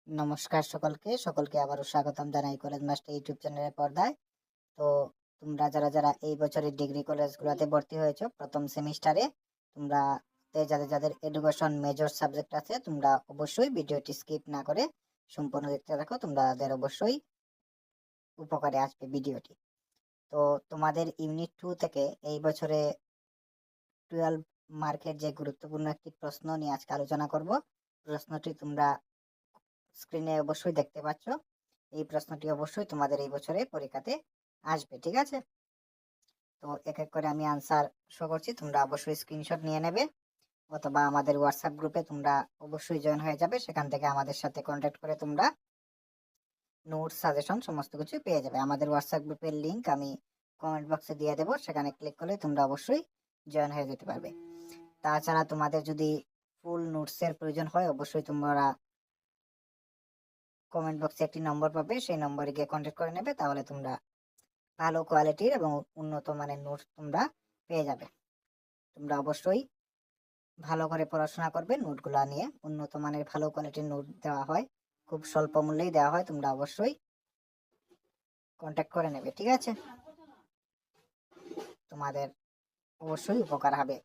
নমস্কার সকলকে আবারও স্বাগতম জানাই কলেজ মাস্টার ইউটিউব চ্যানেলের পর্দায়। তো তোমরা যারা এই বছরের ডিগ্রি কলেজগুলোতে ভর্তি হয়েছো প্রথম সেমিস্টারে, তোমরা যাদের এডুকেশন মেজর সাবজেক্ট আছে, তোমরা অবশ্যই ভিডিওটি স্কিপ না করে সম্পূর্ণ দেখতে থাকো। তোমাদের অবশ্যই উপকারে আসবে ভিডিওটি। তো তোমাদের ইউনিট 2 থেকে এই বছরে 12 মার্কের যে গুরুত্বপূর্ণ একটি প্রশ্ন নিয়ে আজকে আলোচনা করব। প্রশ্নটি তোমরা স্ক্রিনে অবশ্যই দেখতে পাচ্ছ। এই প্রশ্নটি অবশ্যই তোমাদের এই বছরে পরীক্ষাতে আসবে, ঠিক আছে? তো এক এক করে আমি আনসার শো করছি, তোমরা অবশ্যই স্ক্রিনশট নিয়ে নেবে, অথবা আমাদের হোয়াটসঅ্যাপ গ্রুপে তোমরা অবশ্যই জয়েন হয়ে যাবে। সেখান থেকে আমাদের সাথে কন্ট্যাক্ট করে তোমরা নোট সাজেশন সমস্ত কিছু পেয়ে যাবে। আমাদের হোয়াটসঅ্যাপ গ্রুপের লিংক আমি কমেন্ট বক্সে দিয়ে দেবো, সেখানে ক্লিক করলে তোমরা অবশ্যই জয়েন হয়ে যেতে পারবে। তাছাড়া তোমাদের যদি ফুল নোটসের প্রয়োজন হয়, অবশ্যই তোমরা কমেন্ট বক্সে একটি নম্বর পাবে, সেই নম্বরে গিয়ে কন্ট্যাক্ট করে নেবে, তাহলে তোমরা ভালো কোয়ালিটির এবং উন্নত মানের নোট তোমরা পেয়ে যাবে। তোমরা অবশ্যই ভালো করে পড়াশোনা করবে, নোটগুলা নিয়ে উন্নত মানের ভালো কোয়ালিটির নোট দেওয়া হয়, খুব স্বল্প মূল্যেই দেওয়া হয়। তোমরা অবশ্যই কন্ট্যাক্ট করে নেবে, ঠিক আছে? তোমাদের অবশ্যই উপকার হবে।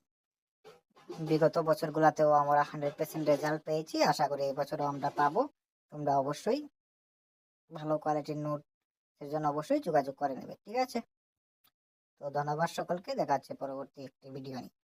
বিগত বছরগুলোতেও আমরা 100% রেজাল্ট পেয়েছি, আশা করি এই বছরও আমরা পাবো। তোমরা অবশ্যই ভালো কোয়ালিটির নোট এর জন্য অবশ্যই যোগাযোগ করে নেবে, ঠিক আছে? তো ধন্যবাদ সকলকে, দেখা যাচ্ছে পরবর্তী একটি ভিডিও নিয়ে।